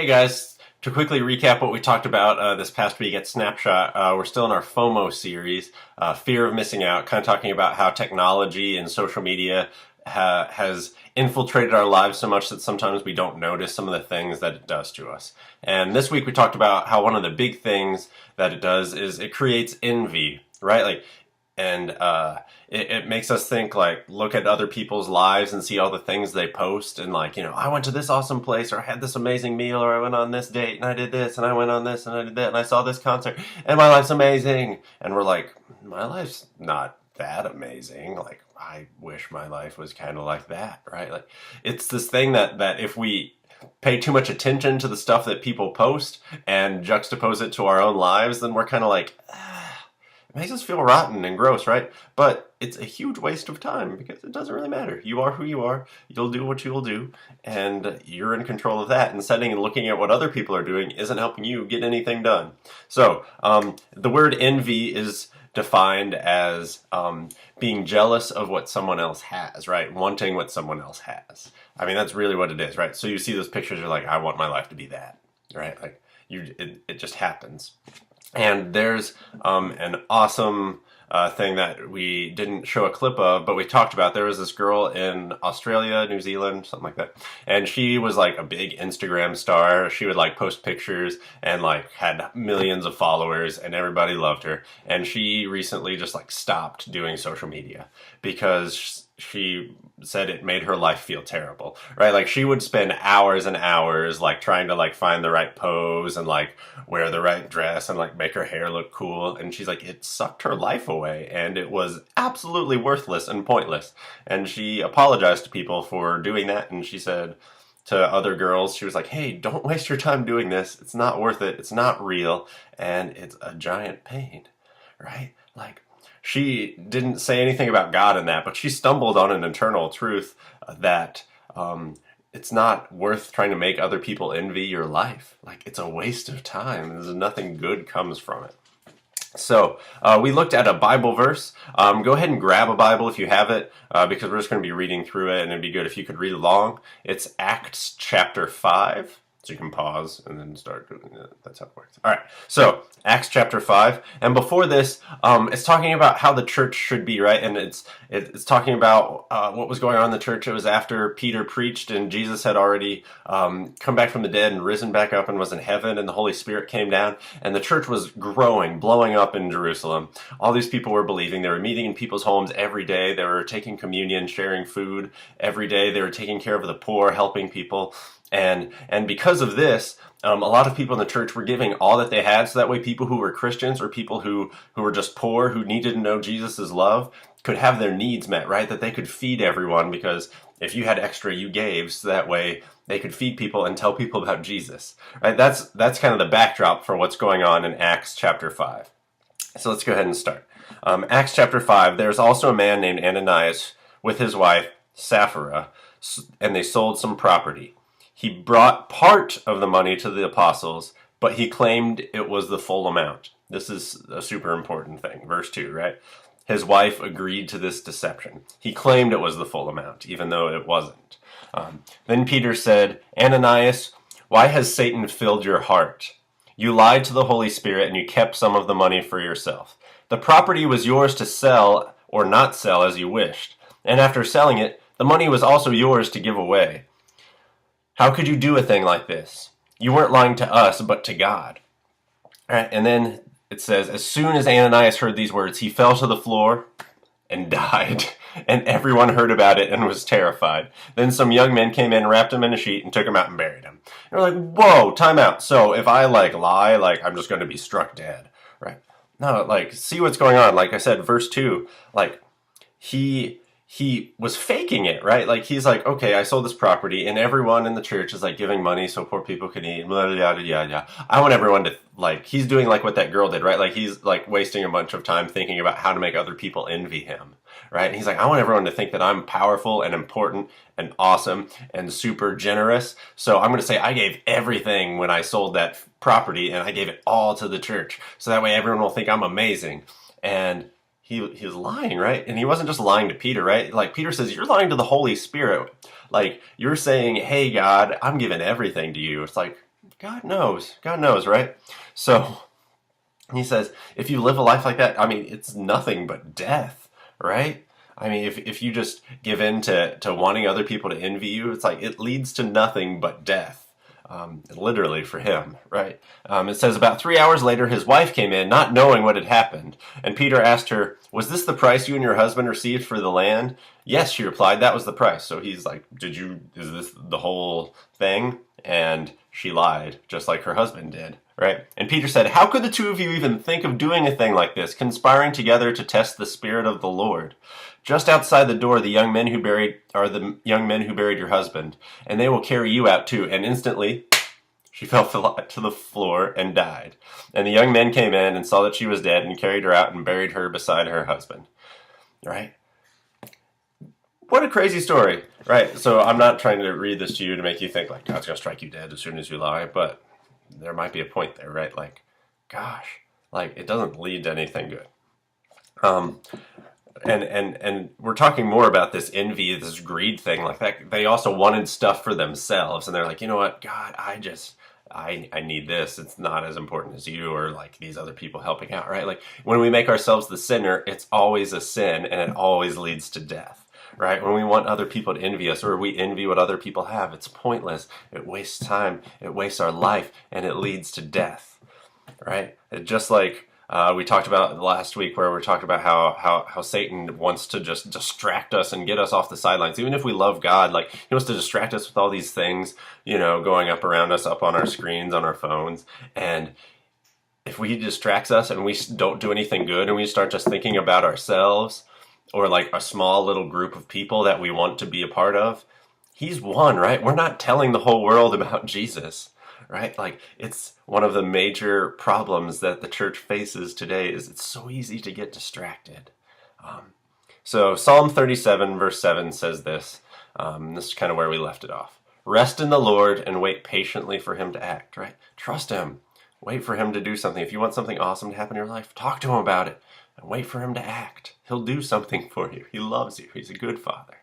Hey guys, to quickly recap what we talked about this past week at Snapshot, we're still in our FOMO series, fear of missing out, kind of talking about how technology and social media has infiltrated our lives so much that sometimes we don't notice some of the things that it does to us. And this week we talked about how one of the big things that it does is it creates envy, right? It makes us think, like, look at other people's lives and see all the things they post and, like, I went to this awesome place, or I had this amazing meal, or I went on this date and I did this and I went on this and I did that and I saw this concert and my life's amazing. And we're like, my life's not that amazing. Like, I wish my life was kind of like that, right? Like, it's this thing that if we pay too much attention to the stuff that people post and juxtapose it to our own lives, then we're kind of like, it makes us feel rotten and gross, right? But it's a huge waste of time because it doesn't really matter. You are who you are. You'll do what you'll do. And you're in control of that. And setting and looking at what other people are doing isn't helping you get anything done. So the word envy is defined as being jealous of what someone else has, right? Wanting what someone else has. I mean, that's really what it is, right? So you see those pictures, you're like, I want my life to be that, right? Like, it just happens. And there's an awesome thing that we didn't show a clip of, but we talked about. There was this girl in Australia, New Zealand, something like that. And she was like a big Instagram star. She would like post pictures and like had millions of followers and everybody loved her. And she recently just like stopped doing social media because she said it made her life feel terrible, right? Like, she would spend hours and hours like trying to like find the right pose and like wear the right dress and like make her hair look cool. And she's like, it sucked her life away and it was absolutely worthless and pointless. And she apologized to people for doing that. And she said to other girls, she was like, hey, don't waste your time doing this. It's not worth it. It's not real. And it's a giant pain, right? Like, she didn't say anything about God in that, but she stumbled on an internal truth that it's not worth trying to make other people envy your life. Like, it's a waste of time. There's nothing good comes from it. So we looked at a Bible verse. Go ahead and grab a Bible if you have it, because we're just going to be reading through it, and it'd be good if you could read along. It's Acts chapter 5. So you can pause and then start doing it. That's how it works. All right. So Acts chapter 5. And before this, it's talking about how the church should be, right? And it's talking about what was going on in the church. It was after Peter preached and Jesus had already come back from the dead and risen back up and was in heaven, and the Holy Spirit came down. And the church was growing, blowing up in Jerusalem. All these people were believing. They were meeting in people's homes every day. They were taking communion, sharing food every day. They were taking care of the poor, helping people. And because of this, a lot of people in the church were giving all that they had, so that way people who were Christians or people who were just poor, who needed to know Jesus' love, could have their needs met, right? That they could feed everyone, because if you had extra, you gave, so that way they could feed people and tell people about Jesus, right? That's kind of the backdrop for what's going on in Acts chapter 5. So let's go ahead and start. Acts chapter 5, there's also a man named Ananias with his wife Sapphira, and they sold some property. He brought part of the money to the apostles, but he claimed it was the full amount. This is a super important thing. Verse 2, right? His wife agreed to this deception. He claimed it was the full amount, even though it wasn't. Then Peter said, Ananias, why has Satan filled your heart? You lied to the Holy Spirit and you kept some of the money for yourself. The property was yours to sell or not sell as you wished. And after selling it, the money was also yours to give away. How could you do a thing like this? You weren't lying to us, but to God. All right, and then it says, as soon as Ananias heard these words, he fell to the floor and died. And everyone heard about it and was terrified. Then some young men came in, wrapped him in a sheet, and took him out and buried him. And we're like, whoa, time out. So if I lie, I'm just going to be struck dead, right? No, see what's going on. Like I said, verse 2, he was faking it, right? Like, he's like, okay, I sold this property, and everyone in the church is like giving money so poor people can eat, blah, blah, blah, blah, blah. I want everyone to, he's doing like what that girl did, right? Like, he's like wasting a bunch of time thinking about how to make other people envy him, right? And he's like, I want everyone to think that I'm powerful and important and awesome and super generous. So I'm going to say I gave everything when I sold that property, and I gave it all to the church. So that way everyone will think I'm amazing. And he was lying, right? And he wasn't just lying to Peter, right? Like, Peter says, you're lying to the Holy Spirit. Like, you're saying, hey, God, I'm giving everything to you. It's like, God knows. God knows, right? So he says, if you live a life like that, I mean, it's nothing but death, right? I mean, if you just give in to wanting other people to envy you, it's like it leads to nothing but death. Literally for him, right? It says about 3 hours later, his wife came in, not knowing what had happened. And Peter asked her, was this the price you and your husband received for the land? Yes, she replied, that was the price. So he's like, is this the whole thing? And she lied, just like her husband did, right? And Peter said, how could the two of you even think of doing a thing like this, conspiring together to test the Spirit of the Lord? Just outside the door, the young men who buried your husband, and they will carry you out too. And instantly, she fell to the floor and died. And the young men came in and saw that she was dead and carried her out and buried her beside her husband. Right? What a crazy story, right? So I'm not trying to read this to you to make you think like God's going to strike you dead as soon as you lie, but there might be a point there, right? Like, gosh, like it doesn't lead to anything good. And we're talking more about this envy, this greed thing like that. They also wanted stuff for themselves, and they're like, you know what, God, I need this. It's not as important as you or like these other people helping out, right? Like when we make ourselves the sinner, it's always a sin, and it always leads to death. Right? When we want other people to envy us or we envy what other people have, it's pointless. It wastes time. It wastes our life, and it leads to death. Right? Just like we talked about last week, where we talked about how Satan wants to just distract us and get us off the sidelines. Even if we love God, like he wants to distract us with all these things, going up around us, up on our screens, on our phones. And if he distracts us and we don't do anything good and we start just thinking about ourselves, or like a small little group of people that we want to be a part of, he's won, right? We're not telling the whole world about Jesus, right? Like it's one of the major problems that the church faces today is it's so easy to get distracted. So Psalm 37 verse 7 says this. This is kind of where we left it off. Rest in the Lord and wait patiently for him to act, right? Trust him. Wait for him to do something. If you want something awesome to happen in your life, talk to him about it. And wait for him to act. He'll do something for you. He loves you. He's a good father.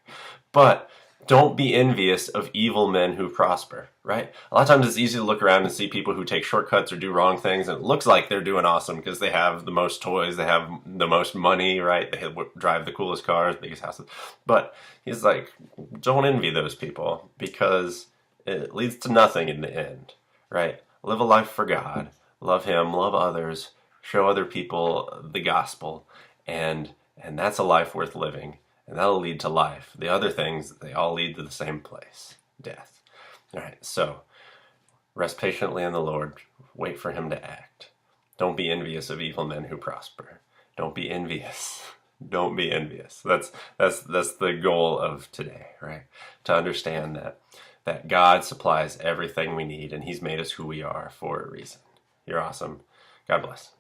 But don't be envious of evil men who prosper, right? A lot of times it's easy to look around and see people who take shortcuts or do wrong things, and it looks like they're doing awesome because they have the most toys, they have the most money, right? They drive the coolest cars, biggest houses. But he's like, don't envy those people because it leads to nothing in the end, right? Live a life for God. Love him, love others, show other people the gospel, and that's a life worth living, and that'll lead to life. The other things, they all lead to the same place, death. All right, so rest patiently in the Lord, wait for him to act. Don't be envious of evil men who prosper. Don't be envious. Don't be envious. That's the goal of today, right? To understand that God supplies everything we need, and he's made us who we are for a reason. You're awesome. God bless.